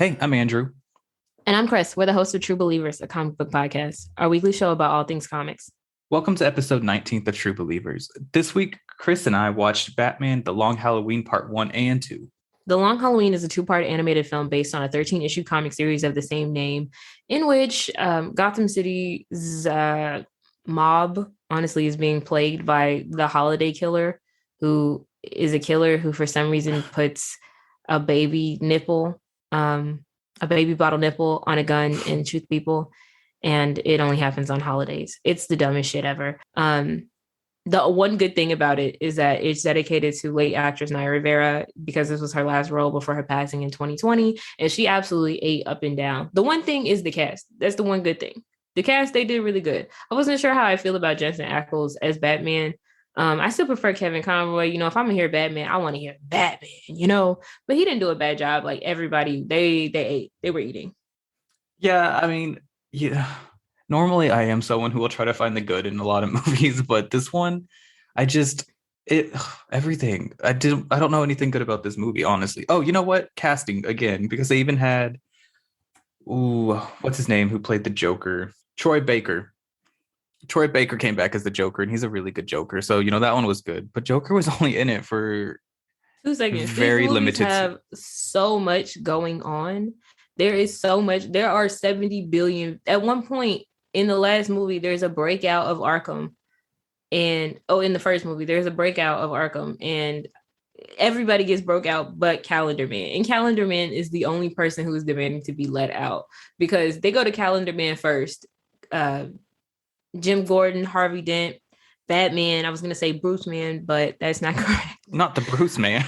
Hey, I'm Andrew. And I'm Chris. We're the hosts of True Believers, a comic book podcast, our weekly show about all things comics. Welcome to episode 19 of True Believers. This week, Chris and I watched Batman: The Long Halloween Part 1 and 2. The Long Halloween is a two-part animated film based on a 13-issue comic series of the same name, in which Gotham City's mob, honestly, is being plagued by the Holiday Killer, who is a killer who, for some reason, puts a baby bottle nipple on a gun and shoots people. And it only happens on holidays. It's the dumbest shit ever. The one good thing about it is that it's dedicated to late actress Naya Rivera, because this was her last role before her passing in 2020. And she absolutely ate up and down. The one thing is the cast. That's the one good thing. The cast, they did really good. I wasn't sure how I feel about Jensen Ackles as Batman. I still prefer Kevin Conroy. You know, if I'm gonna hear Batman, I want to hear Batman, but he didn't do a bad job. Like everybody, they ate, they were eating. Yeah, I mean, yeah. Normally I am someone who will try to find the good in a lot of movies, but this one, everything. I don't know anything good about this movie, honestly. Oh, you know what? Casting again, because they even had what's his name, who played the Joker? Troy Baker. Troy Baker came back as the Joker, and he's a really good Joker. So, that one was good. But Joker was only in it for 2 seconds. Very limited. Have so much going on. There is so much. There are 70 billion. At one point in the last movie, there's a breakout of Arkham. In the first movie, there's a breakout of Arkham. And everybody gets broke out but Calendar Man. And Calendar Man is the only person who is demanding to be let out, because they go to Calendar Man first. Jim Gordon, Harvey Dent, Batman. I was going to say Bruce Man, but that's not correct. Not the Bruce Man.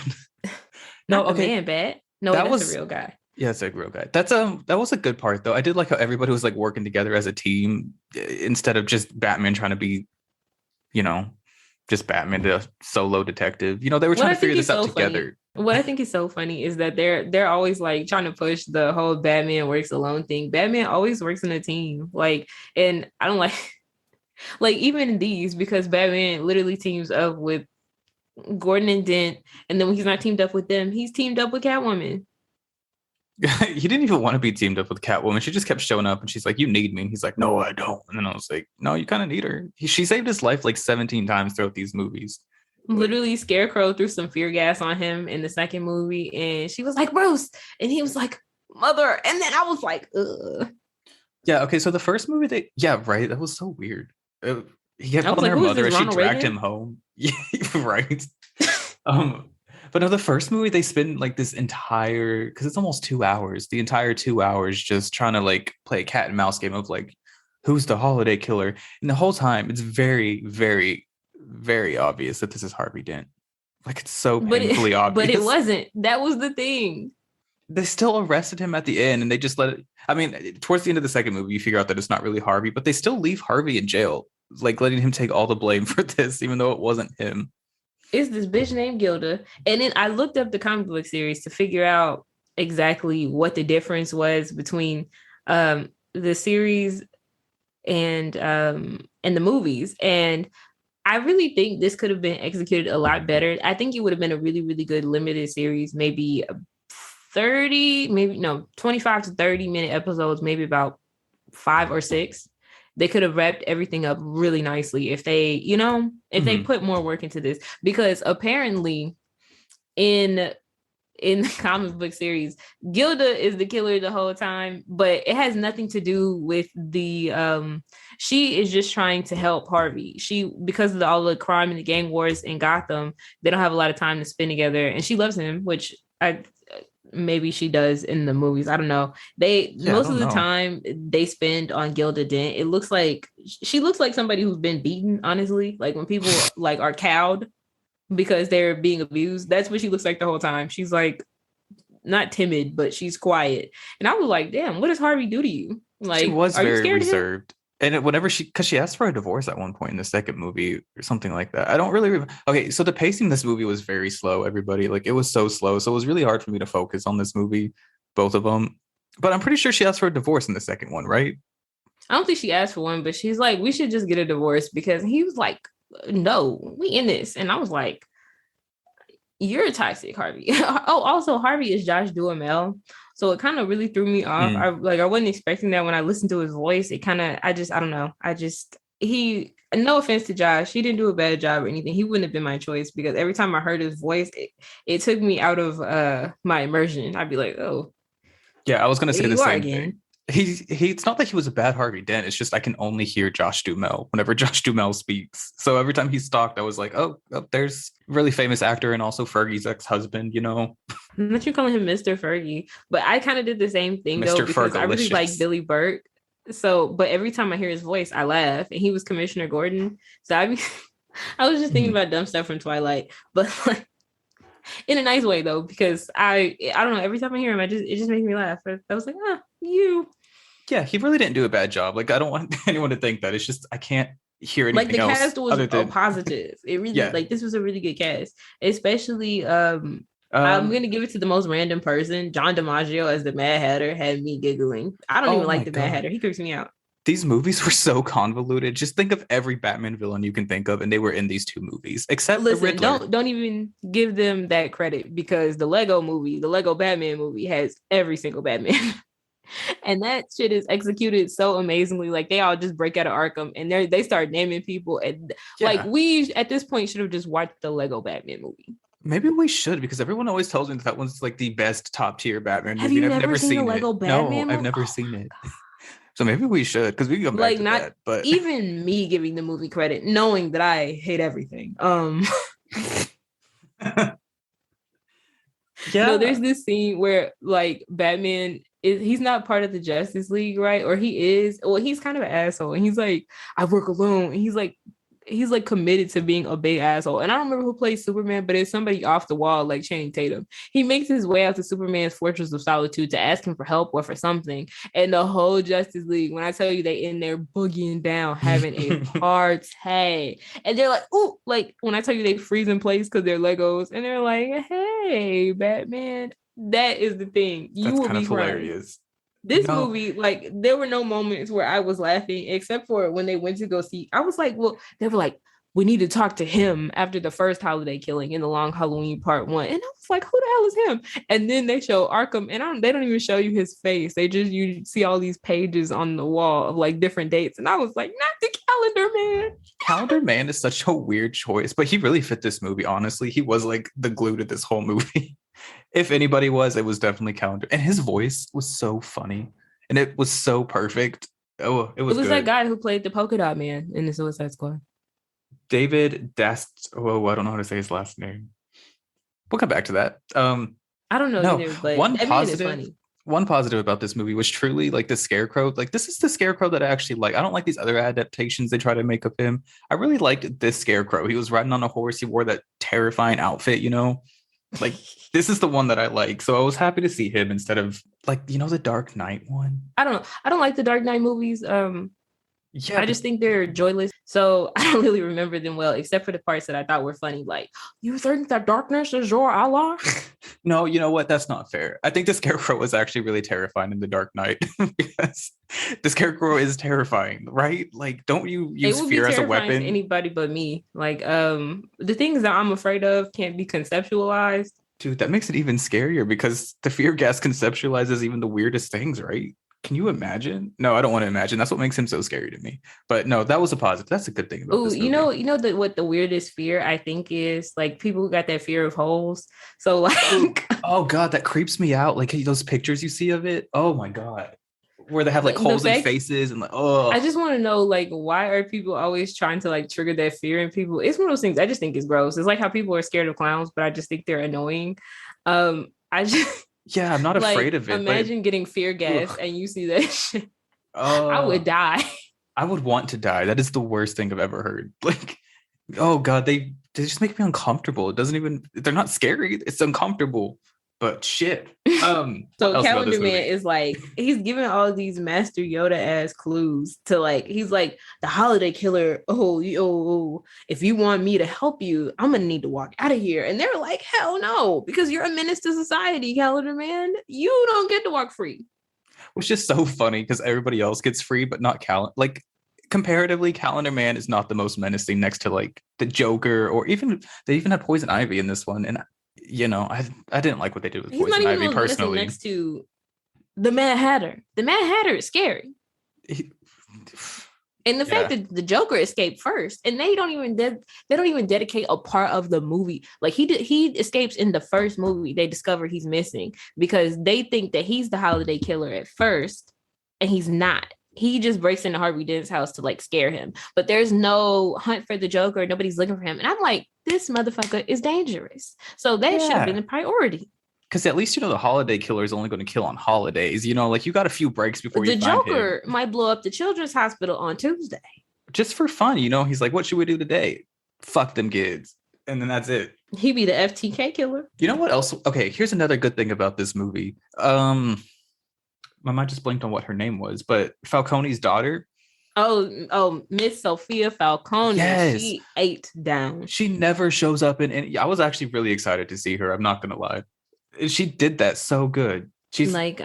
No, okay. Man, Bat. No, that's a real guy. Yeah, it's a real guy. That was a good part, though. I did like how everybody was like working together as a team instead of just Batman trying to be, just Batman, the solo detective. They were trying to figure this out together. What I think is so funny is that they're always like trying to push the whole Batman works alone thing. Batman always works in a team. And I don't like even in these, because Batman literally teams up with Gordon and Dent, and then when he's not teamed up with them, he's teamed up with Catwoman. He didn't even want to be teamed up with Catwoman. She just kept showing up, and she's like, "You need me," and he's like, "No, I don't." And then I was like, "No, you kind of need her." She saved his life like 17 times throughout these movies. Literally, Scarecrow threw some fear gas on him in the second movie, and she was like, "Bruce," and he was like, "Mother," and then I was like, "Ugh." Yeah. Okay. So the first movie, right? That was so weird. He kept calling her mother as she dragged him home. Yeah, right. But no, the first movie, they spend like this entire, because it's almost 2 hours, the entire 2 hours just trying to like play a cat and mouse game of like, who's the Holiday Killer? And the whole time, it's very, very, very obvious that this is Harvey Dent. Like, it's so painfully obvious. But it wasn't. That was the thing. They still arrested him at the end, and they just let it. I mean, towards the end of the second movie, you figure out that it's not really Harvey, but they still leave Harvey in jail, like letting him take all the blame for this, even though it wasn't him. It's this bitch named Gilda. And then I looked up the comic book series to figure out exactly what the difference was between the series and the movies. And I really think this could have been executed a lot better. I think it would have been a really, really good limited series, maybe 25 to 30 minute episodes, maybe about 5 or 6. They could have wrapped everything up really nicely if they, they put more work into this, because apparently in the comic book series, Gilda is the killer the whole time, but it has nothing to do with the, she is just trying to help Harvey. Because of all the crime and the gang wars in Gotham, they don't have a lot of time to spend together, and she loves him, which maybe she does in the movies. I don't know. Most of the time they spend on Gilda Dent, it looks like she looks like somebody who's been beaten, honestly. Like when people like are cowed because they're being abused, that's what she looks like the whole time. She's like not timid, but she's quiet. And I was like, damn, what does Harvey do to you? Like, she was very reserved. And whenever because she asked for a divorce at one point in the second movie or something like that. I don't really remember. Okay, so the pacing in this movie was very slow, everybody. Like, it was so slow. So it was really hard for me to focus on this movie, both of them. But I'm pretty sure she asked for a divorce in the second one, right? I don't think she asked for one, but she's like, we should just get a divorce, because he was like, no, we in this. And I was like, You're toxic, Harvey. Oh, also Harvey is Josh Duhamel. So it kind of really threw me off. I wasn't expecting that when I listened to his voice. It kind of, I don't know. No offense to Josh, he didn't do a bad job or anything. He wouldn't have been my choice because every time I heard his voice, it took me out of my immersion. I'd be like, oh. Yeah, I was going to say the same thing. It's not that he was a bad Harvey Dent. It's just I can only hear Josh Duhamel whenever Josh Duhamel speaks. So every time he's talked, I was like, oh, there's a really famous actor and also Fergie's ex-husband, I'm not you calling him Mr. Fergie, but I kind of did the same thing Mr. though because Fergalicious. I really like Billy Burke. So, but every time I hear his voice, I laugh, and he was Commissioner Gordon. So I was just thinking about dumb stuff from Twilight, but like in a nice way though, because I don't know. Every time I hear him, it just makes me laugh. I was like, you. Yeah, he really didn't do a bad job. Like I don't want anyone to think that. It's just I can't hear anything else. Like the cast was positive. It really like this was a really good cast, especially. I'm gonna give it to the most random person. John DiMaggio as the Mad Hatter had me giggling. I don't even like the Mad Hatter. He creeps me out. These movies were so convoluted. Just think of every Batman villain you can think of, and they were in these two movies. Except the Riddler. Don't even give them that credit because the Lego Batman movie has every single Batman. And that shit is executed so amazingly. Like they all just break out of Arkham and they start naming people. And like we at this point should have just watched the Lego Batman movie. Maybe we should, because everyone always tells me that one's like the best top tier Batman movie. Have you never seen the Lego Batman movie? No, I've never seen it. So maybe we should, because we can go back to that. But even me giving the movie credit, knowing that I hate everything. No, there's this scene where like Batman he's not part of the Justice League, right? Or he is. Well, he's kind of an asshole, and he's like, I work alone. And he's like committed to being a big asshole. And I don't remember who plays Superman, but it's somebody off the wall like Channing Tatum. He makes his way out to Superman's Fortress of Solitude to ask him for help or for something. And the whole Justice League, when I tell you they in there boogieing down, having a party. And they're like, ooh, like when I tell you they freeze in place because they're Legos, and they're like, hey, Batman. That is the thing. You will be hilarious. This movie, like, there were no moments where I was laughing, except for when they went to go see. I was like, well, they were like, we need to talk to him after the first holiday killing in the Long Halloween Part 1. And I was like, who the hell is him? And then they show Arkham, and they don't even show you his face. You see all these pages on the wall of like different dates. And I was like, not the Calendar Man. Calendar Man is such a weird choice, but he really fit this movie, honestly. He was like the glue to this whole movie. If anybody was, it was definitely Calendar. And his voice was so funny. And it was so perfect. Oh, it was good. That guy who played the Polka Dot Man in the Suicide Squad. David Dast. Oh, I don't know how to say his last name. We'll come back to that. I don't know either, but one positive about this movie was truly like the Scarecrow. Like this is the Scarecrow that I actually like. I don't like these other adaptations they try to make of him. I really liked this Scarecrow. He was riding on a horse. He wore that terrifying outfit, Like this is the one that I like. So I was happy to see him instead of like, the Dark Knight one. I don't like the Dark Knight movies. I just think they're joyless. So I don't really remember them well, except for the parts that I thought were funny. Like, you think that darkness is your ally? No, you know what? That's not fair. I think the Scarecrow was actually really terrifying in the Dark Knight because the Scarecrow is terrifying, right? Like, don't you use fear as a weapon? To anybody but me. Like, the things that I'm afraid of can't be conceptualized. Dude, that makes it even scarier because the fear gas conceptualizes even the weirdest things, right? Can you imagine? No, I don't want to imagine. That's what makes him so scary to me. But no, that was a positive. That's a good thing about this movie. What the weirdest fear I think is like people who got that fear of holes. So like, oh god, that creeps me out. Like those pictures you see of it. Oh my god, where they have like holes in faces and like, oh. I just want to know like why are people always trying to like trigger that fear in people? It's one of those things I just think is gross. It's like how people are scared of clowns, but I just think they're annoying. Yeah, I'm not afraid of it. Imagine getting fear gas and you see that shit. I would die. I would want to die. That is the worst thing I've ever heard. Like, oh god, they just make me uncomfortable. They're not scary. It's uncomfortable. But shit. So Calendar Man is like, he's giving all these Master Yoda ass clues to like, he's like the holiday killer. Oh, if you want me to help you, I'm gonna need to walk out of here. And they're like, hell no, because you're a menace to society, Calendar Man. You don't get to walk free. Which is so funny because everybody else gets free, but not Like comparatively, Calendar Man is not the most menacing next to like the Joker, or they even have Poison Ivy in this one. And you know, I didn't like what they did with He's Poison not Ivy even personally. Next to the Mad Hatter. The Mad Hatter is scary. And the fact that the Joker escaped first, and they don't even dedicate a part of the movie. Like he escapes in the first movie. They discover he's missing because they think that he's the holiday killer at first, and he's not. He just breaks into Harvey Dent's house to like scare him. But there's no hunt for the Joker. Nobody's looking for him. And I'm like, this motherfucker is dangerous. So that should have been a priority. Because at least, you know, the holiday killer is only going to kill on holidays. You know, like you got a few breaks before you find him. The Joker might blow up the children's hospital on Tuesday. Just for fun, you know? He's like, what should we do today? Fuck them kids. And then that's it. He be the FTK killer. You know what else? Okay, here's another good thing about this movie. My mind just blinked on what her name was, but Falcone's daughter. Oh, Miss Sofia Falcone. Yes. She ate down. She never shows up in any. I was actually really excited to see her. I'm not gonna lie. She did that so good. She's like,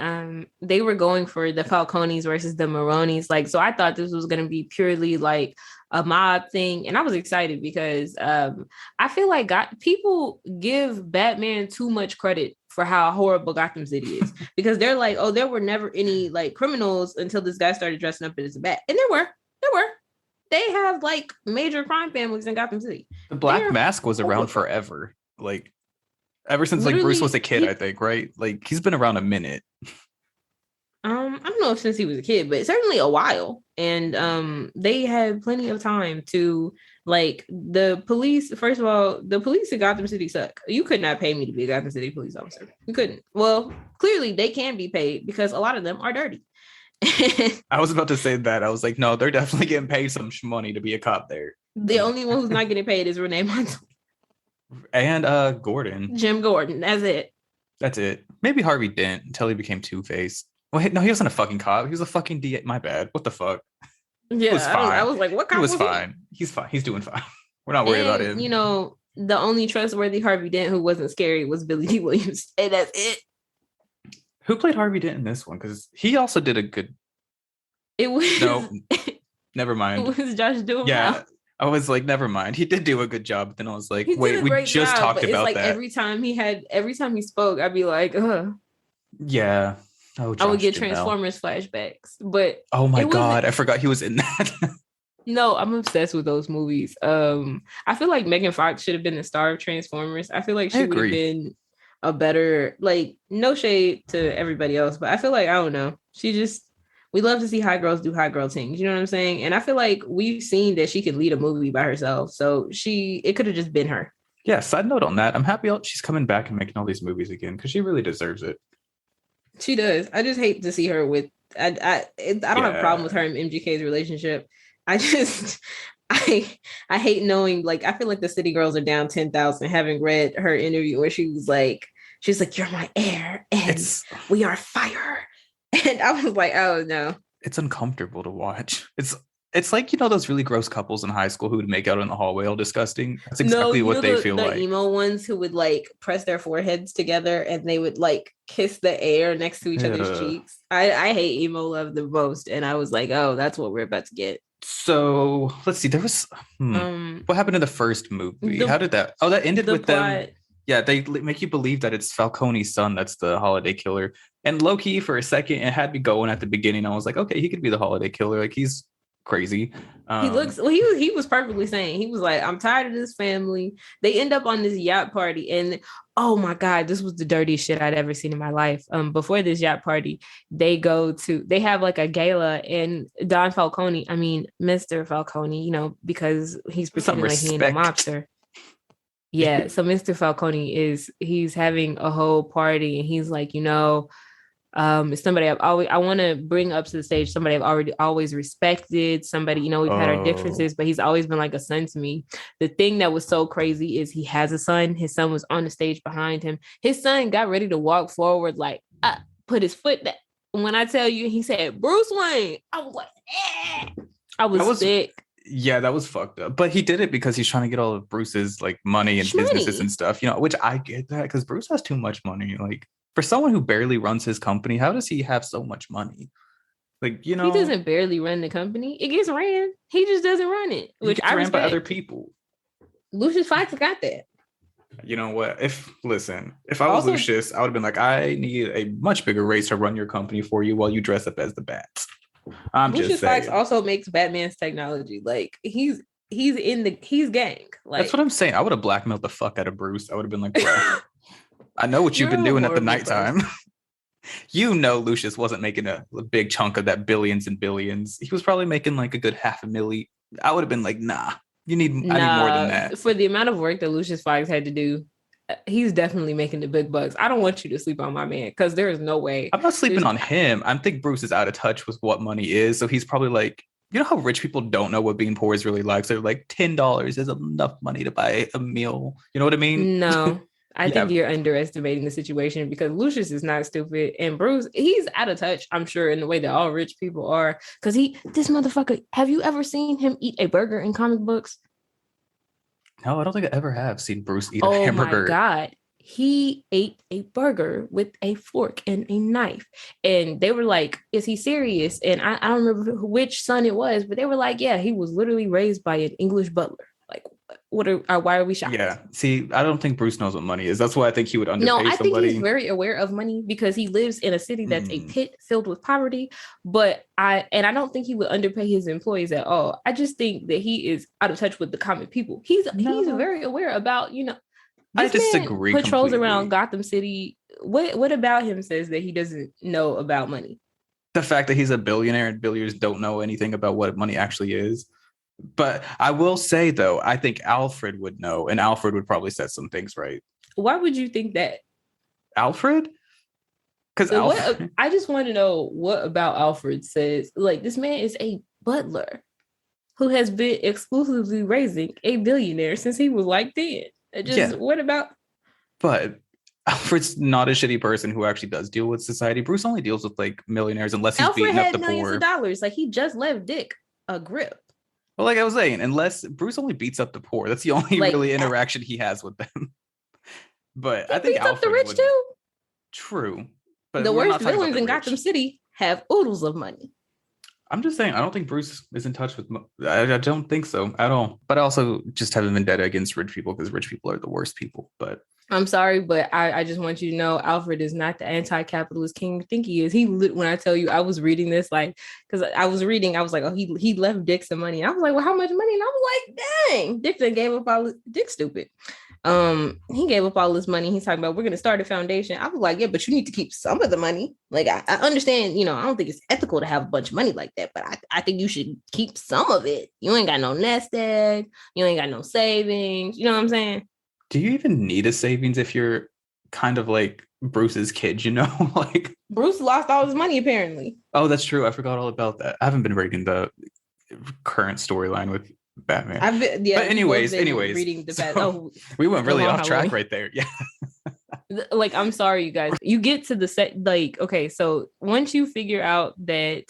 they were going for the Falcones versus the Maronis. Like, so I thought this was going to be purely like a mob thing. And I was excited because I feel like people give Batman too much credit for how horrible Gotham City is because they're like, oh, there were never any like criminals until this guy started dressing up as a bat. And there were. They have like major crime families in Gotham City. The Black Mask was around forever. Like, ever since like Bruce was a kid, I think, right? Like he's been around a minute. I don't know if since he was a kid, but certainly a while. And they had plenty of time to like the police. First of all, the police in Gotham City suck. You could not pay me to be a Gotham City police officer. You couldn't. Well, clearly they can be paid because a lot of them are dirty. I was about to say that. I was like, no, they're definitely getting paid some money to be a cop there. The only one who's not getting paid is Renee Montoya. And Gordon. Jim Gordon. That's it. Maybe Harvey Dent until he became Two-Face. Wait, no, he wasn't a fucking cop. He was a fucking DA. My bad. What the fuck? Yeah, was fine. I was like, what cop was fine. He's fine. He's doing fine. We're not worried about him. You know, the only trustworthy Harvey Dent who wasn't scary was Billy D. Williams. And that's it. Who played Harvey Dent in this one? Because he also did a good... It was... No, never mind. It was Josh Duhamel. Yeah. I was like, never mind. He did do a good job. But then I was like, wait, we just talked about like that. Every time he spoke, I'd be like, ugh. Yeah. Oh, I would get Transformers flashbacks. But oh my God, I forgot he was in that. No, I'm obsessed with those movies. I feel like Megan Fox should have been the star of Transformers. I feel like she would have been a better, like, no shade to everybody else, but I feel like, I don't know. We love to see hot girls do hot girl things. You know what I'm saying? And I feel like we've seen that she can lead a movie by herself. So it could have just been her. Yeah. Side note on that. I'm happy she's coming back and making all these movies again because she really deserves it. She does. I just hate to see her with. I don't have a problem with her and MGK's relationship. I hate knowing. Like, I feel like the City Girls are down 10,000. Having read her interview where she's like, "You're my air, and we are fire." And I was like, oh no. It's uncomfortable to watch. It's like, you know, those really gross couples in high school who would make out in the hallway all disgusting. That's exactly what they feel like. The emo ones who would like press their foreheads together and they would like kiss the air next to each other's cheeks. I hate emo love the most. And I was like, oh, that's what we're about to get. So let's see. There was what happened in the first movie? How did that? Oh, that ended with them. Yeah, they make you believe that it's Falcone's son that's the holiday killer. And low-key, for a second, it had me going at the beginning. I was like, okay, he could be the holiday killer. Like, he's crazy. He was perfectly saying, he was like, I'm tired of this family. They end up on this yacht party. And, oh, my God, this was the dirtiest shit I'd ever seen in my life. Before this yacht party, they have, like, a gala. And Mr. Falcone, you know, because he's pretending like he ain't a mobster. Yeah, so Mr. Falcone he's having a whole party and he's like, you know, somebody I want to bring up to the stage, somebody I've always respected, somebody, you know, we've had our differences, but he's always been like a son to me. The thing that was so crazy is he has a son. His son was on the stage behind him. His son got ready to walk forward, like, put his foot down. When I tell you, he said, Bruce Wayne, I was like, I was sick. Yeah, that was fucked up. But he did it because he's trying to get all of Bruce's like money and businesses and stuff, you know, which I get that because Bruce has too much money. Like, for someone who barely runs his company, how does he have so much money? Like, you know, he doesn't barely run the company. It gets ran. He just doesn't run it, which I respect. Ran by other people. Lucius Fox got that. You know what? If I was Lucius, I would have been like, I need a much bigger race to run your company for you while you dress up as the Bats. Lucius Fox also makes Batman's technology. Like he's gang. Like that's what I'm saying. I would have blackmailed the fuck out of Bruce. I would have been like, bro, I know what you've been doing at the nighttime. You know, Lucius wasn't making a big chunk of that billions and billions. He was probably making like a good $500,000. I would have been like, nah. I need more than that. For the amount of work that Lucius Fox had to do, he's definitely making the big bucks. I don't want you to sleep on my man because there is no way. I'm not sleeping on him. I think Bruce is out of touch with what money is. So he's probably like, you know how rich people don't know what being poor is really like? So they're like, $10 is enough money to buy a meal. You know what I mean? No. I think you're underestimating the situation because Lucius is not stupid. And Bruce, he's out of touch, I'm sure, in the way that all rich people are. Because this motherfucker, have you ever seen him eat a burger in comic books? No, I don't think I ever have seen Bruce eat a hamburger. Oh my God. He ate a burger with a fork and a knife. And they were like, is he serious? And I don't remember which son it was, but they were like, yeah, he was literally raised by an English butler. Like, why are we shocked? Yeah. See, I don't think Bruce knows what money is. That's why I think he would underpay somebody. No, I think he's very aware of money because he lives in a city that's a pit filled with poverty. But I don't think he would underpay his employees at all. I just think that he is out of touch with the common people. He's very aware about, I disagree. Patrols around Gotham City. What about him says that he doesn't know about money? The fact that he's a billionaire and billionaires don't know anything about what money actually is. But I will say, though, I think Alfred would know, and Alfred would probably set some things right. Why would you think that? Alfred? Because I just want to know what about Alfred says. Like, this man is a butler who has been exclusively raising a billionaire since he was like 10. What about? But Alfred's not a shitty person who actually does deal with society. Bruce only deals with like millionaires unless he's beating up the poor. Alfred had millions of dollars. Like, he just left Dick a grip. Well, like I was saying, unless Bruce only beats up the poor, that's the only really interaction he has with them. But I think Alfred up the rich too. True, but the worst villains in Gotham City have oodles of money. I'm just saying, I don't think Bruce is in touch with. I don't think so at all. But I also just have a vendetta against rich people because rich people are the worst people. But I'm sorry, but I just want you to know Alfred is not the anti-capitalist king you think he is. When I tell you, I was reading this, like, because I was like, oh, he left Dick some money. And I was like, well, how much money? And I was like, dang, Dick then gave up all Dick stupid. He gave up all this money. He's talking about, we're going to start a foundation. I was like, yeah, but you need to keep some of the money. Like, I understand, I don't think it's ethical to have a bunch of money like that, but I think you should keep some of it. You ain't got no nest egg. You ain't got no savings. You know what I'm saying? Do you even need a savings if you're kind of like Bruce's kid, like Bruce lost all his money apparently. Oh, that's true. I forgot all about that. I haven't been reading the current storyline with Batman. But anyways, reading the we went really off track right there. Yeah. Like, I'm sorry, you guys. You get to the set, like, okay, so once you figure out that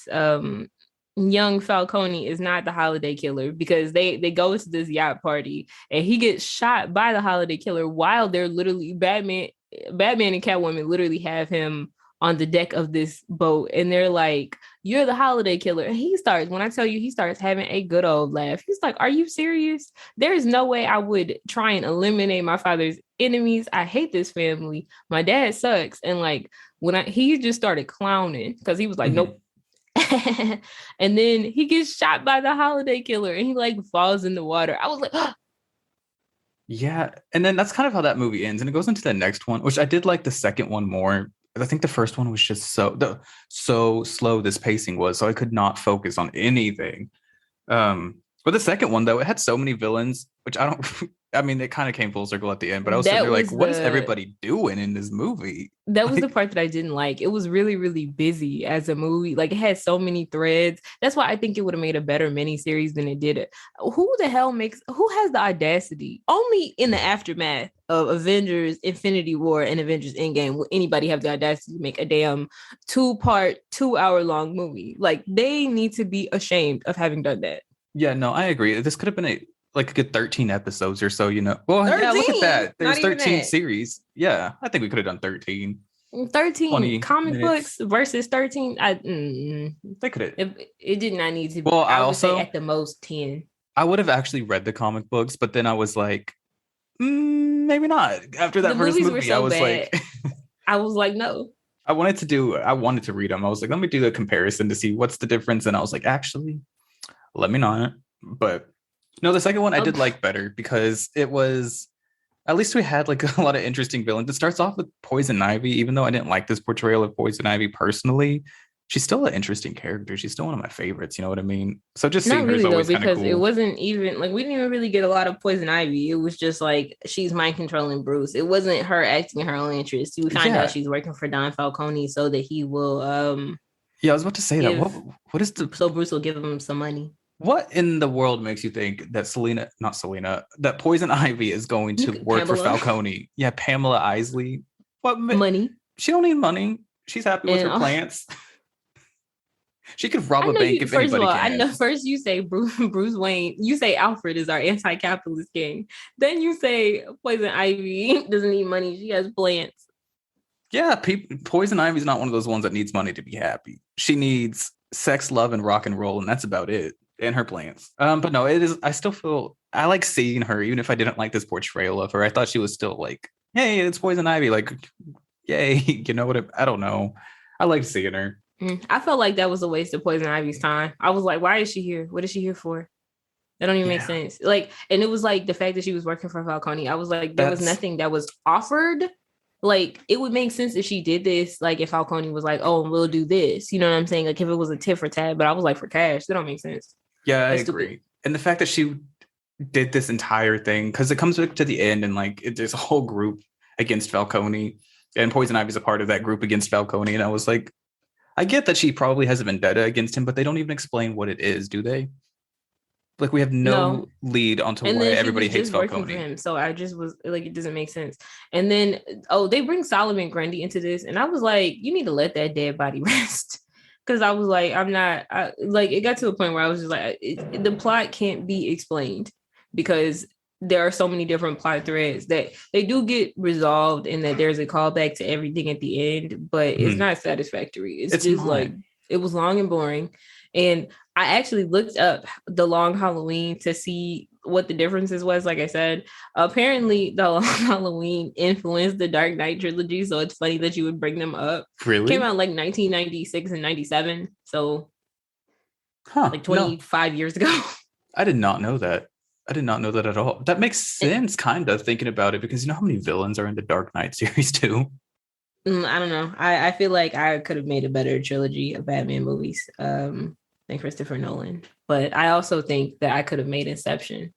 young Falcone is not the holiday killer, because they go to this yacht party and he gets shot by the holiday killer while they're literally Batman and Catwoman literally have him on the deck of this boat, and they're like, you're the holiday killer. And he starts having a good old laugh. He's like, are you serious? There is no way I would try and eliminate my father's enemies. I hate this family. My dad sucks. And like, he just started clowning because he was like, nope. And then he gets shot by the holiday killer and he like falls in the water. I was like, oh. Yeah. And then that's kind of how that movie ends. And it goes into the next one, which I did like the second one more. I think the first one was just so slow this pacing was, so I could not focus on anything. But the second one, though, it had so many villains, which it kind of came full circle at the end, but I was sitting there like, what is everybody doing in this movie? That was the part that I didn't like. It was really, really busy as a movie. Like, it had so many threads. That's why I think it would have made a better miniseries than it did. Who has the audacity? Only in the aftermath of Avengers Infinity War and Avengers Endgame will anybody have the audacity to make a damn 2-part, 2-hour-long movie. Like, they need to be ashamed of having done that. Yeah, no, I agree. This could have been a good 13 episodes or so, Well, 13? Yeah, look at that. There's 13 series. Yeah, I think we could have done 13. 13 comic books versus 13. They could have. It did not need to be. Well, I would say at the most 10. I would have actually read the comic books, but then I was like, Maybe not. After that first movie, so I was bad. I was like, no. I wanted to read them. I was like, let me do a comparison to see what's the difference. And I was like, actually, let me not. But no, the second one I did like better because it was, at least we had like a lot of interesting villains. It starts off with Poison Ivy, even though I didn't like this portrayal of Poison Ivy personally. She's still an interesting character. She's still one of my favorites. You know what I mean? So just seeing her is always kind of cool. Because it wasn't even like we didn't even really get a lot of Poison Ivy. It was just like she's mind controlling Bruce. It wasn't her acting in her own interest. We find out she's working for Don Falcone so that he will. Yeah, I was about to say that. What is the? So Bruce will give him some money. What in the world makes you think that that Poison Ivy is going to work for Falcone? Yeah, Pamela Isley. What money? She don't need money. She's happy with her plants. She could rob a bank if anybody can. I know first you say Bruce Wayne, you say Alfred is our anti-capitalist king. Then you say Poison Ivy doesn't need money. She has plants. Yeah, Poison Ivy's not one of those ones that needs money to be happy. She needs sex, love, and rock and roll, and that's about it. And her plants. But no, it is. I still feel I like seeing her, even if I didn't like this portrayal of her. I thought she was still like, hey, it's Poison Ivy. Like, yay, you know what? I don't know. I like seeing her. I felt like that was a waste of Poison Ivy's time. I was like, why is she here? What is she here for? That don't even make sense. Like, and it was like the fact that she was working for Falcone. I was like, there was nothing that was offered. Like, it would make sense if she did this, like if Falcone was like, oh, we'll do this. You know what I'm saying? Like if it was a tit for tat, but I was like, for cash, that don't make sense. Yeah, I agree. And the fact that she did this entire thing, because it comes back to the end and like there's a whole group against Falcone and Poison Ivy's a part of that group against Falcone. And I was like, I get that she probably has a vendetta against him, but they don't even explain what it is, do they? Like we have no lead onto why everybody hates Falcone. For him, so I just was like, it doesn't make sense. And then, they bring Solomon Grundy into this. And I was like, you need to let that dead body rest. Because I was like, it got to a point where I was just like, the plot can't be explained because there are so many different plot threads that they do get resolved and that there's a callback to everything at the end, but it's not satisfactory. It's just like, it was long and boring. And I actually looked up The Long Halloween to see what the differences was. Like I said, apparently The Long Halloween influenced the Dark Knight trilogy. So it's funny that you would bring them up. Really? It came out like 1996 and 97. So like 25 years ago. I did not know that. I did not know that at all. That makes sense, kind of, thinking about it, because you know how many villains are in the Dark Knight series too? I don't know. I feel like I could have made a better trilogy of Batman movies than Christopher Nolan. But I also think that I could have made Inception.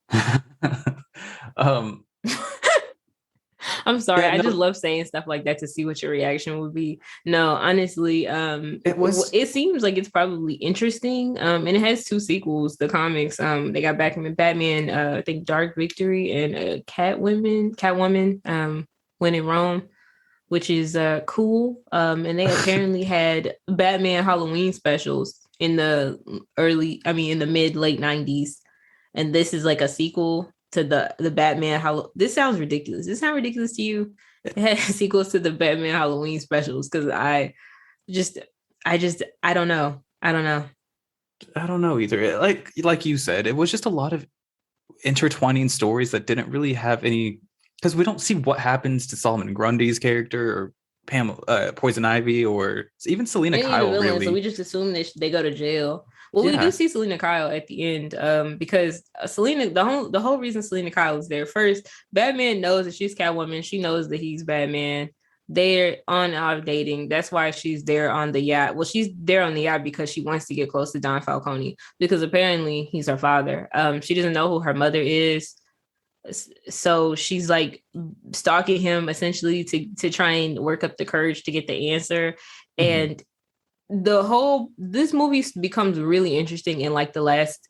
I'm sorry. I just love saying stuff like that to see what your reaction would be. No, honestly, it seems like it's probably interesting. And it has 2 sequels, the comics. They got Batman, I think Dark Victory and Catwoman, When in Rome, which is cool. And they apparently had Batman Halloween specials in the mid-late 90s. And this is like a sequel to the Batman This sounds ridiculous. Does this sound ridiculous to you? It had sequels to the Batman Halloween specials because I don't know. I don't know either. Like you said, it was just a lot of intertwining stories that didn't really have any, because we don't see what happens to Solomon Grundy's character or Poison Ivy or even Selena Kyle. Really, so we just assume they go to jail. Well, we do see Selena Kyle at the end, because Selena, the whole reason Selena Kyle is there. First, Batman knows that she's Catwoman. She knows that he's Batman. They're on out dating. That's why she's there on the yacht. Well, she's there on the yacht because she wants to get close to Don Falcone because apparently he's her father. She doesn't know who her mother is. So she's like stalking him essentially to try and work up the courage to get the answer. And this movie becomes really interesting in like the last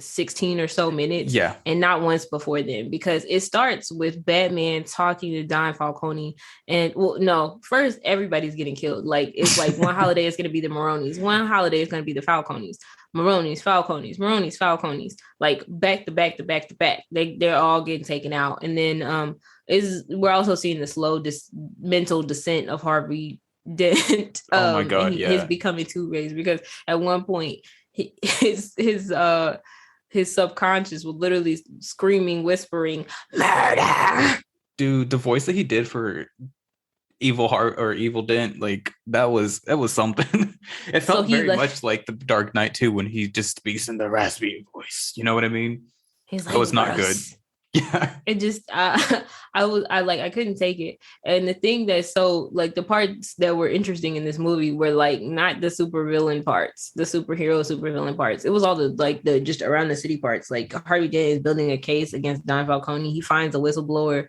16 or so minutes. Yeah. And not once before then, because it starts with Batman talking to Don Falcone. And first everybody's getting killed. Like it's like one holiday is going to be the Maronis. One holiday is going to be the Falcones. Maronis, Falcones, like back to back. They're all getting taken out. And then we're also seeing the slow mental descent of Harvey Dent. Oh my God, he's becoming Two-Face because at one point his his subconscious was literally screaming, whispering, murder. Dude, the voice that he did for Evil Heart or Evil Dent, like that was something. It felt very much like the Dark Knight too, when he just speaks in the raspy voice. You know what I mean? He's like, that was not good. Yeah. It just I couldn't take it. And the thing that's so like the parts that were interesting in this movie were like not the super villain parts, the superhero super villain parts. It was all the just around the city parts. Like Harvey Dent is building a case against Don Falcone. He finds a whistleblower,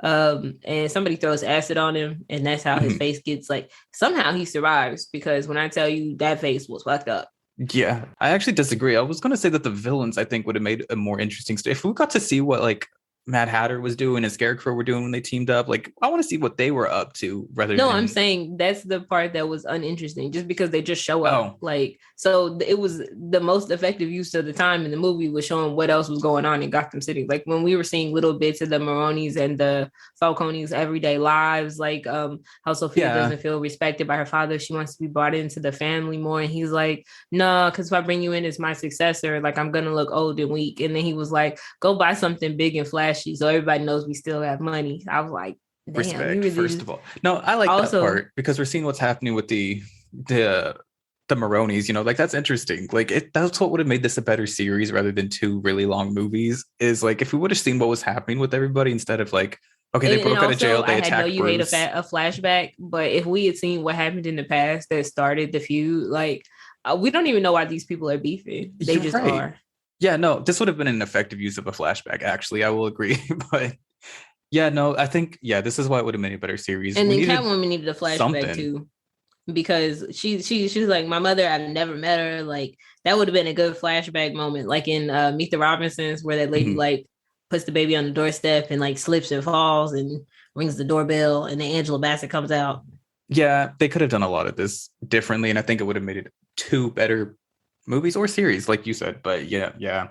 and somebody throws acid on him, and that's how his face gets like somehow he survives, because when I tell you that face was fucked up. Yeah, I actually disagree. I was going to say that the villains, I think, would have made a more interesting story. If we got to see what like Mad Hatter was doing and Scarecrow were doing when they teamed up, like I want to see what they were up to rather than... I'm saying that's the part that was uninteresting, just because they just show up. Like, so it was the most effective use of the time in the movie was showing what else was going on in Gotham City. Like when we were seeing little bits of the Maronis and the Falcones' everyday lives, like how Sofia doesn't feel respected by her father. She wants to be brought into the family more. And he's like, nah, because if I bring you in as my successor, like I'm going to look old and weak. And then he was like, go buy something big and flashy so everybody knows we still have money. I was like, damn, respect, really first of all. No, I like also, that part because we're seeing what's happening with the Maronis, you know, like that's interesting. Like that's what would have made this a better series rather than two really long movies, is like if we would have seen what was happening with everybody instead of like, okay, they broke out of jail, they attacked Bruce. I hate a flashback, but if we had seen what happened in the past that started the feud, like we don't even know why these people are beefing. They just are. Yeah, no, this would have been an effective use of a flashback, actually. I will agree. But yeah, no, I think, this is why it would have made a better series. And then Catwoman needed a flashback too, because she's like, my mother, I've never met her. Like that would have been a good flashback moment, like in Meet the Robinsons, where that lady like puts the baby on the doorstep and like slips and falls and rings the doorbell, and then Angela Bassett comes out. Yeah, they could have done a lot of this differently, and I think it would have made it two better movies or series, like you said. But yeah.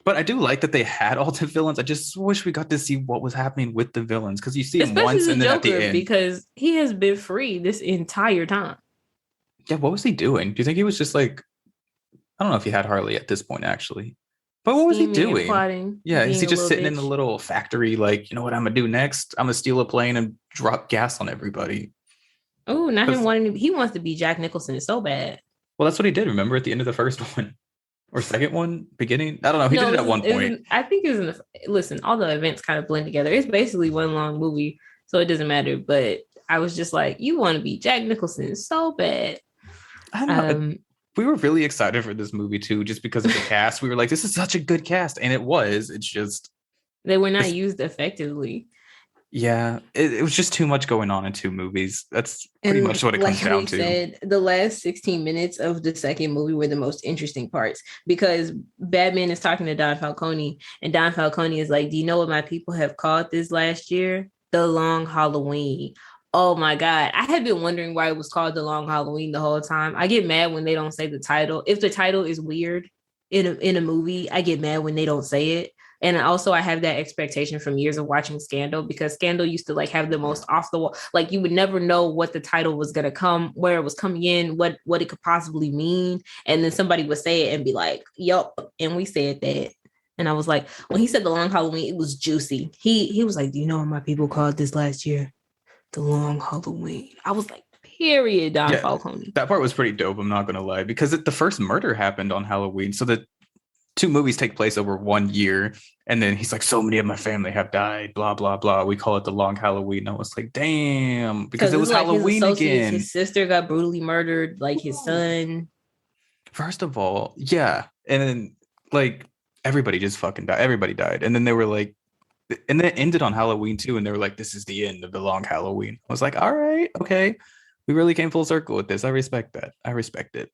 But I do like that they had all the villains. I just wish we got to see what was happening with the villains, because you see him once and then at the end. Because he has been free this entire time. Yeah, what was he doing? Do you think he was just like, I don't know if he had Harley at this point, actually. But what was he doing? Plotting, yeah, is he just sitting in the little factory like, you know what I'm going to do next? I'm going to steal a plane and drop gas on everybody. Oh, not him wanting to... He wants to be Jack Nicholson so bad. Well, that's what he did, remember, at the end of the first one? Or second one, beginning? I don't know. He did it at one point. I think it was listen, all the events kind of blend together. It's basically one long movie, so it doesn't matter. But I was just like, you want to be Jack Nicholson so bad. I don't know. We were really excited for this movie, too, just because of the cast. We were like, this is such a good cast. And it was. It's just... They were not used effectively. Yeah, it was just too much going on in two movies. That's pretty much what it comes down to. Said, the last 16 minutes of the second movie were the most interesting parts, because Batman is talking to Don Falcone, and Don Falcone is like, do you know what my people have called this last year? The Long Halloween. Oh my God. I had been wondering why it was called The Long Halloween the whole time. I get mad when they don't say the title. If the title is weird in a movie, I get mad when they don't say it. And also I have that expectation from years of watching Scandal, because Scandal used to like have the most off the wall, like you would never know what the title was going to come, where it was coming in, what it could possibly mean. And then somebody would say it and be like, yup. And we said that. And I was like, when he said The Long Halloween, it was juicy. He was like, do you know what my people called this last year? The Long Halloween. I was like, period, Don Falcone. That part was pretty dope, I'm not going to lie, because the first murder happened on Halloween. So the two movies take place over 1 year, and then he's like, so many of my family have died, blah blah blah, we call it the Long Halloween. I was like, damn, because it was like Halloween again. His sister got brutally murdered, like his son. First of all, yeah, and then like everybody just fucking died. Everybody died, and then they were like, and then it ended on Halloween too, and they were like, this is the end of the Long Halloween. I was like, all right, okay, we really came full circle with this. I respect that. I respect it.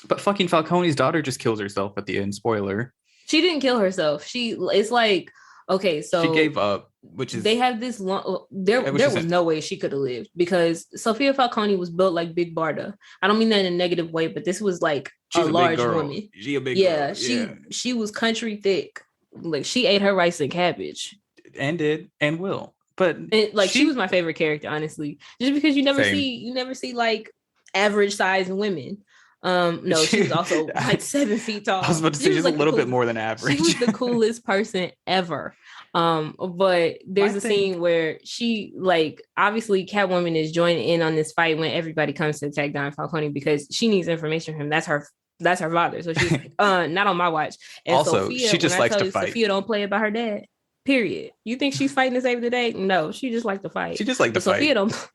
But fucking Falcone's daughter just kills herself at the end. Spoiler. She didn't kill herself. It's like, okay, so she gave up, which is... They have this long... There was no way she could have lived, because Sofia Falcone was built like Big Barda. I don't mean that in a negative way, but this was like a large woman. She a big girl. She was country thick. Like she ate her rice and cabbage. And did and will. But she was my favorite character, honestly. Just because you never see like average size women. No, she was also like 7 feet tall. I was about to say she's like a little bit more than average. She was the coolest person ever. But there's a scene where she, like, obviously Catwoman is joining in on this fight when everybody comes to attack Don Falcone because she needs information from him. That's her father. So she's like, not on my watch. And also, Sophia, she just likes to fight. Sophia don't play about her dad. Period. You think she's fighting to save the day? No, she just likes to fight. She just likes to fight. Sophia don't.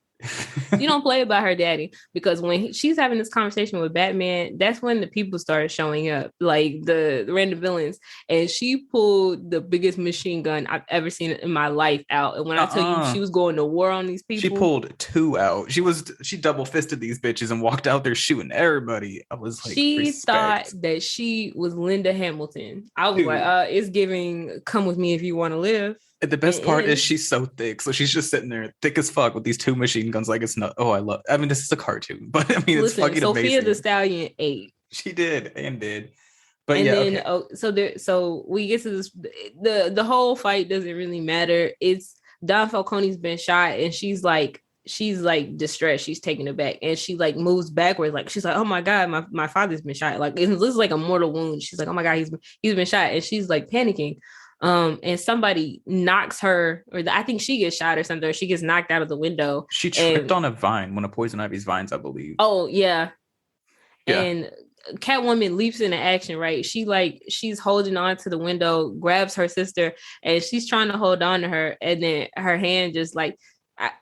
You don't play about her daddy, because when she's having this conversation with Batman, that's when the people started showing up, like the random villains, and she pulled the biggest machine gun I've ever seen in my life out. And when I tell you she was going to war on these people, she pulled 2 out. She double fisted these bitches and walked out there shooting everybody. I was like, she thought that she was Linda Hamilton. I was like, it's giving "come with me if you want to live." And the best part is she's so thick, so she's just sitting there thick as fuck with these 2 machine guns. Like, it's not. Oh, I mean, this is a cartoon, but I mean, it's fucking Sophia amazing. the Stallion ate. She did. But and yeah, then okay. So we get to this. The whole fight doesn't really matter. It's Don Falcone's been shot, and she's like distressed. She's taken aback, and she like moves backwards. Like, she's like, "Oh my god, my father's been shot." Like, it looks like a mortal wound. She's like, "Oh my god, he's been shot," and she's like panicking. And somebody knocks her, I think she gets shot or something, or she gets knocked out of the window. She tripped on a vine, one of Poison Ivy's vines, I believe. Oh yeah. And Catwoman leaps into action, right? She's holding on to the window, grabs her sister, and she's trying to hold on to her, and then her hand just like,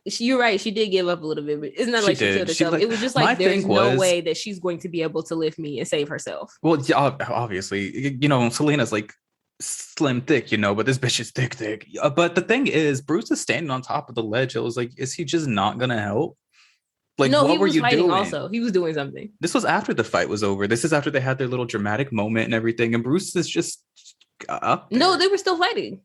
you're right, she did give up a little bit, but it's not like she killed herself. It was just like, there's no way that she's going to be able to lift me and save herself. Well, obviously, Selena's like slim thick, but this bitch is thick. But the thing is, Bruce is standing on top of the ledge. I was like, is he just not gonna help? Like, no, what were you doing? Also, he was doing something. This was after the fight was over. This is after they had their little dramatic moment and everything, and Bruce is just up there. No, they were still fighting.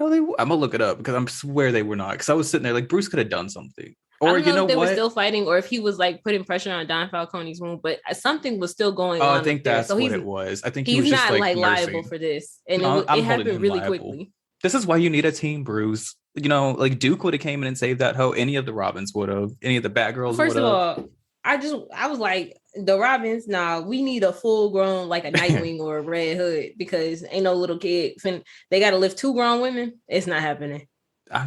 No, I'm gonna look it up because I swear they were not. Because I was sitting there like, Bruce could have done something. Or I don't know if they were still fighting, or if he was like putting pressure on Don Falcone's wound, but something was still going on. I think that's what it was. I think he's was just not like liable for this, and it happened really quickly. This is why you need a team, Bruce. Like Duke would have came in and saved that hoe. Any of the Robins would have. Any of the Batgirls. First of all, I was like, the Robins. Nah, we need a full grown, like a Nightwing or a Red Hood, because ain't no little kid. They got to lift 2 grown women. It's not happening.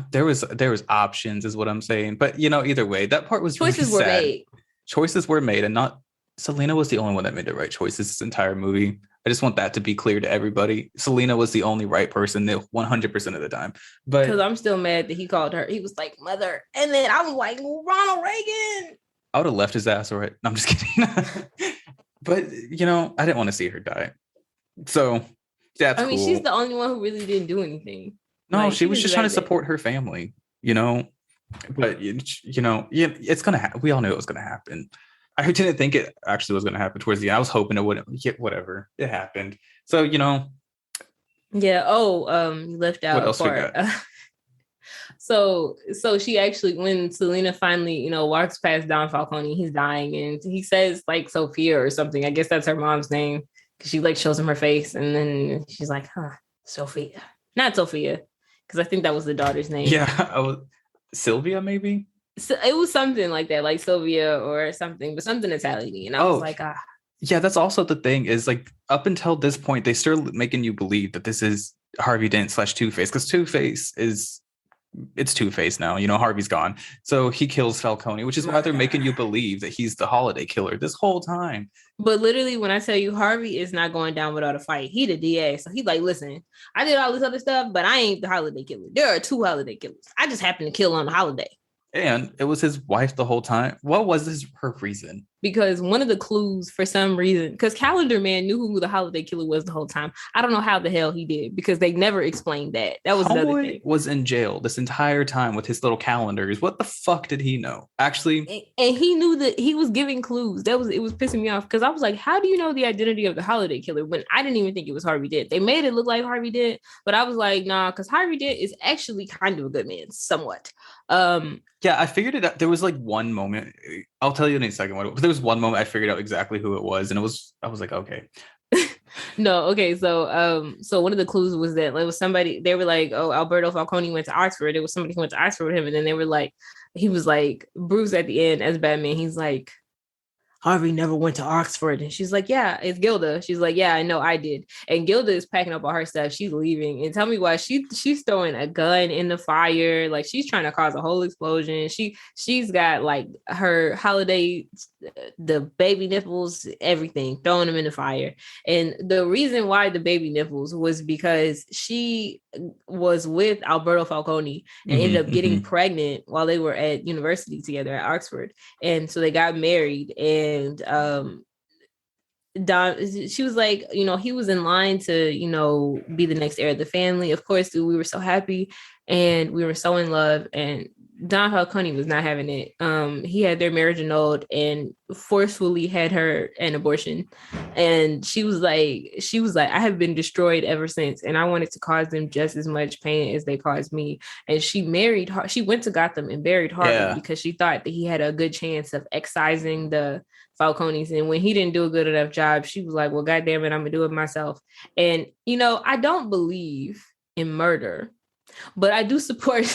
There was options, is what I'm saying. But either way, that part was choices really were made. Choices were made, and not Selena was the only one that made the right choices this entire movie. I just want that to be clear to everybody. Selena was the only right person 100% of the time. But because I'm still mad that he called her. He was like, "Mother," and then I was like, "Ronald Reagan." I would have left his ass already. No, I'm just kidding. But I didn't want to see her die. So that's I mean, cool. She's the only one who really didn't do anything. No, she was just trying to support her family, But it's gonna happen. We all knew it was gonna happen. I didn't think it actually was gonna happen towards the end. I was hoping it wouldn't. Whatever, it happened. So Yeah. You left out a part. So she actually, when Selena finally, walks past Don Falcone, he's dying, and he says like Sophia or something. I guess that's her mom's name, because she like shows him her face, and then she's like, Sophia, not Sophia. Because I think that was the daughter's name. Yeah, Sylvia, maybe? So it was something like that, like Sylvia or something, but something Italian. And I was like, Yeah, that's also the thing, is like, up until this point, they started making you believe that this is Harvey Dent / Two-Face, because Two-Face it's Two-Face now. Harvey's gone. So he kills Falcone, which is why they're making you believe that he's the holiday killer this whole time. But literally, when I tell you, Harvey is not going down without a fight. He the DA. So he's like, listen, I did all this other stuff, but I ain't the holiday killer. There are 2 holiday killers. I just happen to kill on a holiday. And it was his wife the whole time. What was her reason? Because one of the clues, for some reason, because Calendar Man knew who the holiday killer was the whole time. I don't know how the hell he did, because they never explained that. That was another thing. Was in jail this entire time with his little calendars. What the fuck did he know? Actually, and he knew that he was giving clues. It was pissing me off, because I was like, how do you know the identity of the holiday killer, when I didn't even think it was Harvey Dent? They made it look like Harvey Dent, but I was like, nah, because Harvey Dent is actually kind of a good man, somewhat. Yeah, I figured it out. There was like one moment. I'll tell you in a second. But there was one moment I figured out exactly who it was, and I was like, okay. No, okay. So one of the clues was that it was somebody. They were like, oh, Alberto Falcone went to Oxford. It was somebody who went to Oxford with him, and then they were like, he was like, Bruce at the end as Batman. He's like, Harvey never went to Oxford. And she's like, yeah, it's Gilda. She's like, yeah, I know I did. And Gilda is packing up all her stuff. She's leaving. And tell me why she's throwing a gun in the fire. Like she's trying to cause a whole explosion. She's got like her holiday, the baby nipples, everything, throwing them in the fire. And the reason why the baby nipples was because she was with Alberto Falcone and ended up getting pregnant while they were at university together at Oxford. And so they got married, and Don, she was like, you know, he was in line to, you know, be the next heir of the family. Of course, we were so happy and we were so in love, and Don Falcone was not having it. He had their marriage annulled and forcefully had her an abortion. And she was like, I have been destroyed ever since. And I wanted to cause them just as much pain as they caused me. And she went to Gotham and married Harvey because she thought that he had a good chance of excising the Falcones. And when he didn't do a good enough job, she was like, well, goddamn it, I'm gonna do it myself. And, you know, I don't believe in murder, but I do support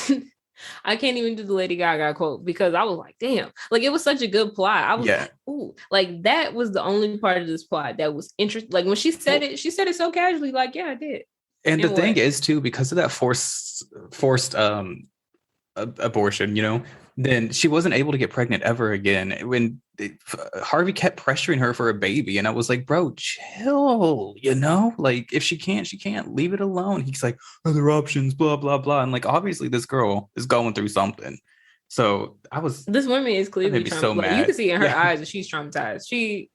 I can't even do the Lady Gaga quote because I was like, damn, like it was such a good plot. I was like, ooh, like that was the only part of this plot that was interesting. Like when she said it so casually, like, yeah, I did. And the thing is too, because of that forced abortion, you know, then she wasn't able to get pregnant ever again. When Harvey kept pressuring her for a baby, and I was like, bro, chill, you know, like if she can't, leave it alone. He's like, other options, blah blah blah, and like obviously this girl is going through something. So this woman is clearly so mad. You can see in her eyes that she's traumatized.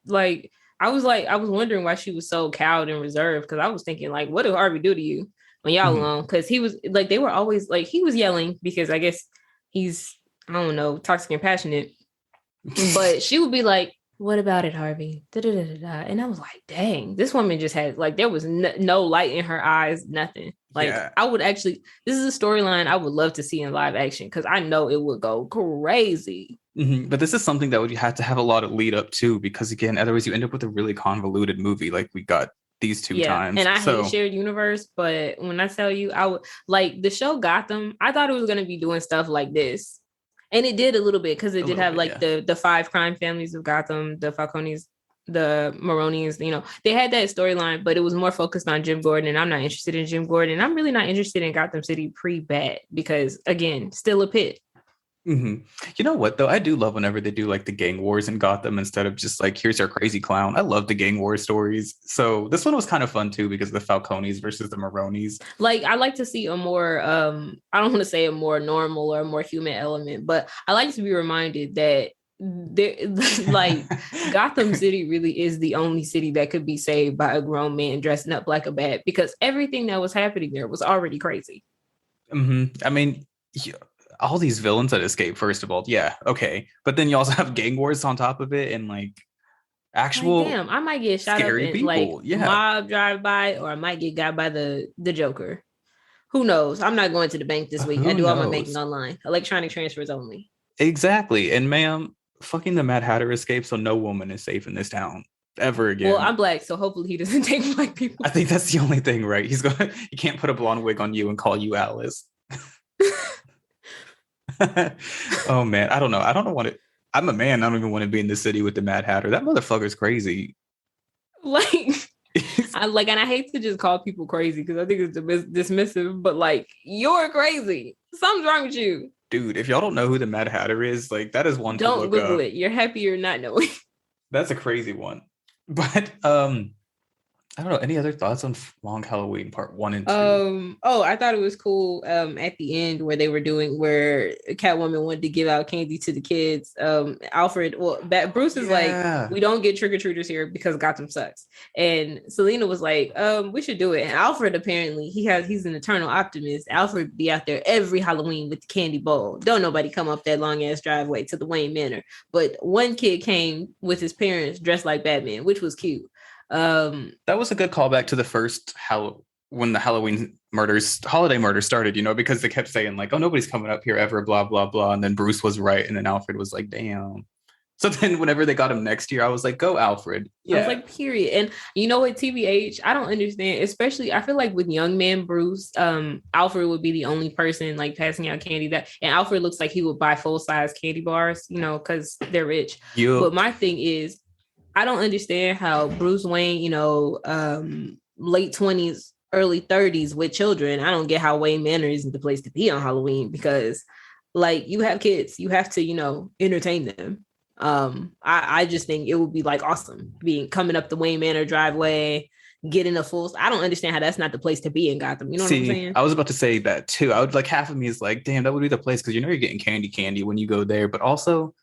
I was wondering why she was so cowed and reserved, because I was thinking, like, what did Harvey do to you when y'all alone? Because he was like, they were always like, he was yelling because I guess he's, I don't know, toxic and passionate. But she would be like, what about it, Harvey? Da-da-da-da-da. And I was like, dang, this woman just had, like, there was no light in her eyes, nothing. Like, I would actually, this is a storyline I would love to see in live action because I know it would go crazy. But this is something that you have to have a lot of lead up to, because again, otherwise you end up with a really convoluted movie like we got these two times. And I hate shared universe, but when I tell you, I would like the show Gotham, I thought it was going to be doing stuff like this. And it did a little bit, because it did have the 5 crime families of Gotham, the Falcones, the Maronis, you know, they had that storyline, but it was more focused on Jim Gordon. And I'm not interested in Jim Gordon. I'm really not interested in Gotham City pre-Bat because, again, still a pit. You know what, though? I do love whenever they do like the gang wars in Gotham instead of just like, here's our crazy clown. I love the gang war stories. So this one was kind of fun, too, because of the Falcones versus the Maronis. Like, I like to see a more, I don't want to say a more normal or a more human element, but I like to be reminded that like Gotham City really is the only city that could be saved by a grown man dressing up like a bat, because everything that was happening there was already crazy. I mean, all these villains that escape, first of all, okay, but then you also have gang wars on top of it, and like actual like, damn, I might get shot up in like mob drive by, or I might get got by the Joker. Who knows? I'm not going to the bank this week. I do all my banking online, electronic transfers only. Exactly. And ma'am, fucking the Mad Hatter escaped, so no woman is safe in this town ever again. Well, I'm black, so hopefully he doesn't take black people. I think that's the only thing, right? He can't put a blonde wig on you and call you Alice. Oh man, I don't know what I'm a man. I don't even want to be in the city with the Mad Hatter. That motherfucker's crazy. Like, and I hate to just call people crazy because I think it's dismissive, but like, you're crazy. Something's wrong with you, dude. If y'all don't know who the Mad Hatter is, like, that is one. Don't Google it. You're happy you're not knowing. That's a crazy one. But I don't know. Any other thoughts on Long Halloween Part 1 and 2? I thought it was cool at the end where Catwoman wanted to give out candy to the kids. Alfred, Bruce is like, we don't get trick-or-treaters here because Gotham sucks. And Selena was like, we should do it. And Alfred, apparently, he's an eternal optimist. Alfred be out there every Halloween with the candy bowl. Don't nobody come up that long-ass driveway to the Wayne Manor. But one kid came with his parents dressed like Batman, which was cute. That was a good callback to the first when the Halloween holiday murders started, you know, because they kept saying like, oh, nobody's coming up here ever, blah blah blah, and then Bruce was right, and then Alfred was like, damn. So then whenever they got him next year, I was like, go Alfred. I was like, period. And you know what, TBH, I don't understand, especially I feel like with young man Bruce, Alfred would be the only person like passing out candy, and Alfred looks like he would buy full-size candy bars, you know, because they're rich. But my thing is, I don't understand how Bruce Wayne, late 20s, early 30s with children. I don't get how Wayne Manor isn't the place to be on Halloween because, like, you have kids, you have to, entertain them. I just think it would be like awesome coming up the Wayne Manor driveway, getting a full. I don't understand how that's not the place to be in Gotham. You know what I'm saying? I was about to say that too. I would like half of me is like, damn, that would be the place because you're getting candy when you go there, but also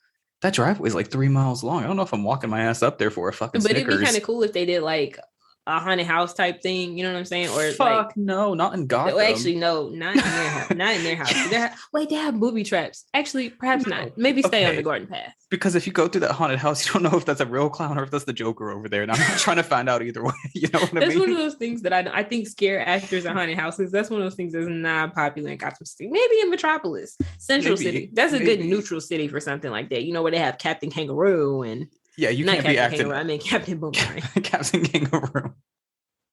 that driveway is like 3 miles long. I don't know if I'm walking my ass up there for a fucking Snickers. It'd be kind of cool if they did like a haunted house type thing, you know what I'm saying? Or no, not in Gotham. Well, actually, no, not in their house. Not in their house. They have booby traps. Actually, perhaps not. Maybe stay on the garden path. Because if you go through that haunted house, you don't know if that's a real clown or if that's the Joker over there. And I'm not trying to find out either way. You know what I mean? That's one of those things that I think scare actors at haunted houses. That's one of those things that's not popular in Gotham City. Maybe in Metropolis, Central City. That's a good neutral city for something like that. Where they have Captain Kangaroo and you can't be acting. Kangaroo, I mean Captain Boomerang. Captain Kangaroo.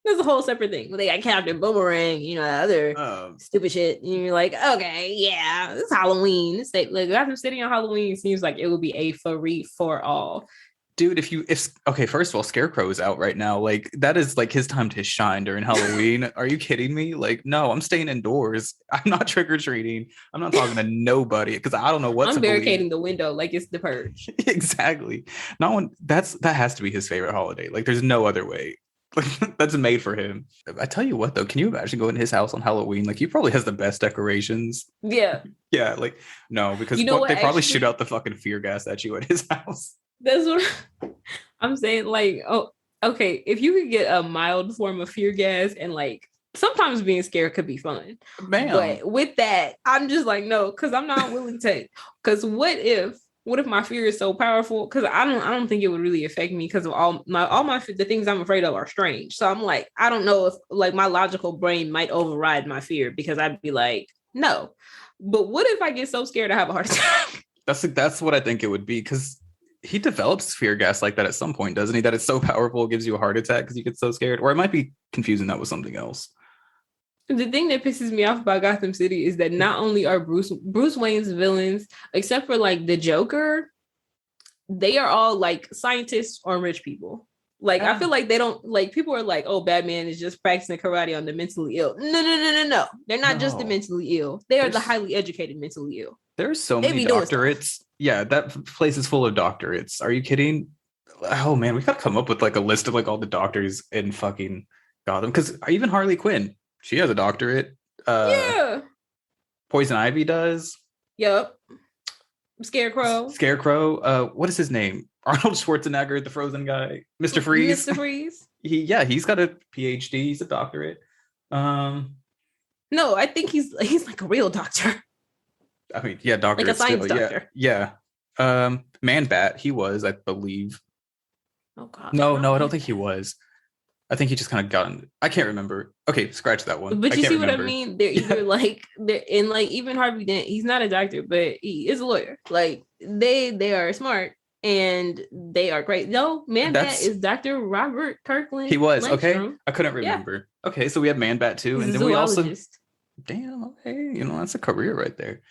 There's a whole separate thing. They got Captain Boomerang, other stupid shit. And you're like, okay, yeah, it's Halloween. It's like Gotham City on Halloween seems like it would be a free for all. Dude, first of all, Scarecrow is out right now. Like, that is like his time to shine during Halloween. Are you kidding me? Like, no, I'm staying indoors. I'm not trick-or-treating. I'm not talking to nobody because I don't know what I'm barricading the window like it's the purge. Exactly. That has to be his favorite holiday. Like, there's no other way. That's made for him. I tell you what, though, can you imagine going to his house on Halloween? Like, he probably has the best decorations. Yeah. Yeah, like, no, because they probably shoot out the fucking fear gas at you at his house. That's what I'm saying. Like, oh, okay, if you could get a mild form of fear gas and like sometimes being scared could be fun. Man. But with that, I'm just like, no, because I'm not willing to. Because what if my fear is so powerful? Because I don't think it would really affect me because of all my the things I'm afraid of are strange. So I'm like, I don't know if like my logical brain might override my fear because I'd be like, no. But what if I get so scared I have a heart attack? That's what I think it would be because he develops fear gas like that at some point, doesn't he? That it's so powerful it gives you a heart attack because you get so scared. Or I might be confusing that with something else. The thing that pisses me off about Gotham City is that not only are Bruce Wayne's villains, except for like the Joker, they are all like scientists or rich people. Like, I feel like they don't like people are like, oh, Batman is just practicing karate on the mentally ill. No. They're not just the mentally ill. They are the highly educated mentally ill. There's so many doctorates. Yeah, that place is full of doctorates. Are you kidding? Oh man, we gotta come up with like a list of like all the doctors in fucking Gotham. Because even Harley Quinn, she has a doctorate. Yeah. Poison Ivy does. Yep. Scarecrow. What is his name? Arnold Schwarzenegger, the Frozen guy. Mr. Freeze. Mr. Freeze. He's got a PhD. He's a doctorate. No, I think he's like a real doctor. I mean, yeah, doctor. Like a science doctor. Yeah. Man-Bat, he was, I believe. Oh God. No, I don't think he was. I think he just kind of gotten. I can't remember. Okay, scratch that one. But you see what I mean? They're either they're in like even Harvey Dent. He's not a doctor, but he is a lawyer. Like they are smart and they are great. No, Man-Bat is Dr. Robert Kirkland. He was Langstrom. Okay. I couldn't remember. Yeah. Okay, so we have Man-Bat too, and then we also. Damn. Okay, that's a career right there.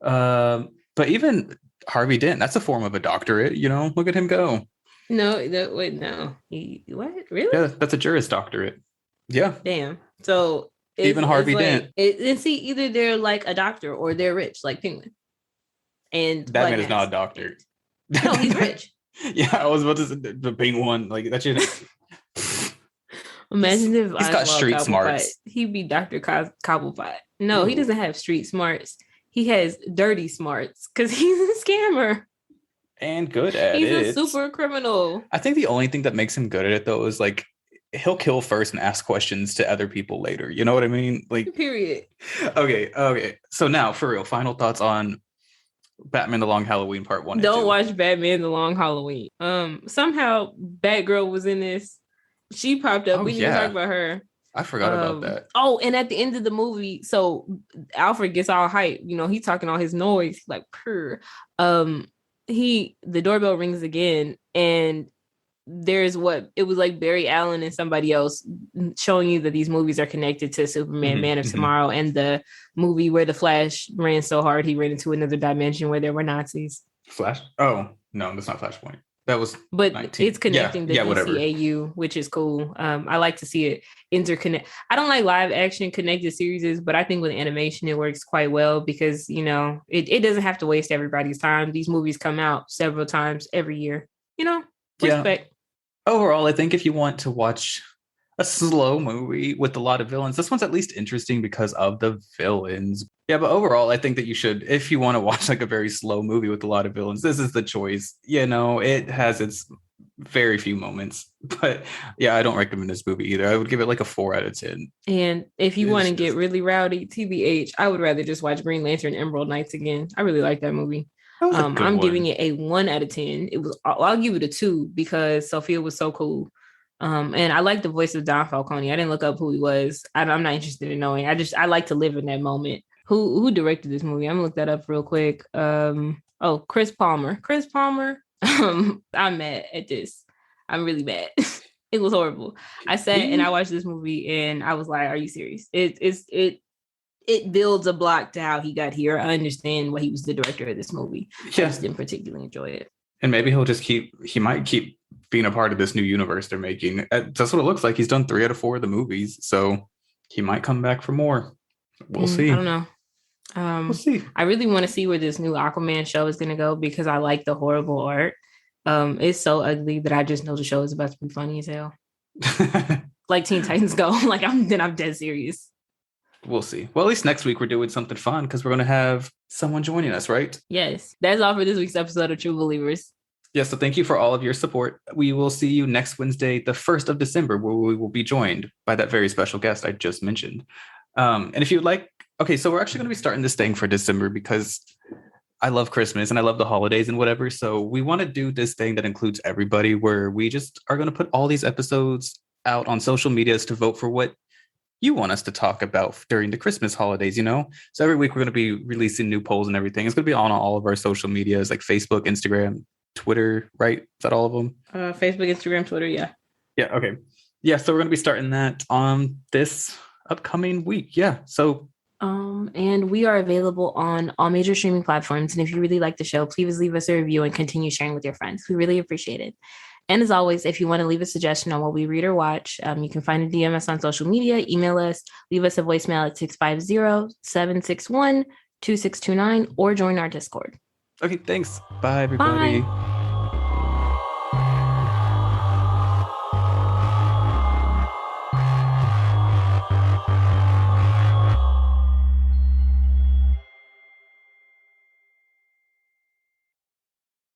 But even Harvey Dent, that's a form of a doctorate. Look at him go. No. What? Really? Yeah, that's a Juris Doctorate. Yeah. Damn. So even Harvey Dent. And see, either they're like a doctor or they're rich, like Penguin. And that man is not a doctor. No, he's rich. Yeah, I was about to say the Penguin. Like that shit. Imagine if he's got street smarts. He'd be Dr. Cobblepot. No, he doesn't have street smarts. He has dirty smarts because he's a scammer. And good at He's it. He's a super criminal. I think the only thing that makes him good at it, though, is like he'll kill first and ask questions to other people later. You know what I mean? Like, period. Okay. So now, for real, final thoughts on Batman: The Long Halloween Part 1. Don't watch Batman: The Long Halloween. Somehow Batgirl was in this. She popped up. We didn't talk about her. I forgot about that. Oh, and at the end of the movie, so Alfred gets all hype. He's talking all his noise, like purr. The doorbell rings again, and there's it was like Barry Allen and somebody else showing you that these movies are connected to Superman, Man of Tomorrow, and the movie where the Flash ran so hard he ran into another dimension where there were Nazis. Flash? Oh, no, that's not Flashpoint. That was but 19. It's connecting the DCAU, which is cool. I like to see it interconnect. I don't like live action connected series, but I think with animation it works quite well because it doesn't have to waste everybody's time. These movies come out several times every year. Respect. Overall, I think if you want to watch a slow movie with a lot of villains, this one's at least interesting because of the villains. Yeah, but overall, I think that you should, if you want to watch like a very slow movie with a lot of villains, this is the choice. It has its very few moments. But yeah, I don't recommend this movie either. I would give it like a 4 out of 10. And if you want to get really rowdy, TBH, I would rather just watch Green Lantern Emerald Knights again. I really like that movie. I'm giving it a 1 out of 10. I'll give it a 2 because Sofia was so cool. And I like the voice of Don Falcone. I didn't look up who he was. I'm not interested in knowing. I like to live in that moment. Who directed this movie? I'm gonna look that up real quick. Chris Palmer. I'm mad at this. I'm really mad. It was horrible. I sat and I watched this movie and I was like, "Are you serious?" It builds a block to how he got here. I understand why he was the director of this movie. Yeah. I just didn't particularly enjoy it. And maybe he might keep being a part of this new universe they're making. That's what it looks like. He's done 3 out of 4 of the movies, so he might come back for more. We'll see. I don't know. We'll see. I really want to see where this new Aquaman show is going to go because I like the horrible art. It's so ugly that I just know the show is about to be funny as hell. Like Teen Titans Go. Like I'm dead serious. We'll see. Well, at least next week we're doing something fun because we're going to have someone joining us, right? Yes. That's all for this week's episode of True Believers. Yes, so thank you for all of your support. We will see you next Wednesday, the 1st of December, where we will be joined by that very special guest I just mentioned. And if you'd like, so we're actually going to be starting this thing for December because I love Christmas and I love the holidays and whatever. So we want to do this thing that includes everybody where we just are going to put all these episodes out on social medias to vote for what you want us to talk about during the Christmas holidays, So every week we're going to be releasing new polls and everything. It's going to be on all of our social medias like Facebook, Instagram, Twitter, right? Is that all of them? Facebook, Instagram, Twitter, yeah. Yeah, okay. Yeah, so we're going to be starting that on this upcoming week. Yeah, so... and we are available on all major streaming platforms. And if you really like the show, please leave us a review and continue sharing with your friends. We really appreciate it. And as always, if you want to leave a suggestion on what we read or watch, you can find a DM us on social media, email us, leave us a voicemail at 650-761-2629, or join our Discord. Okay, thanks. Bye, everybody. Bye.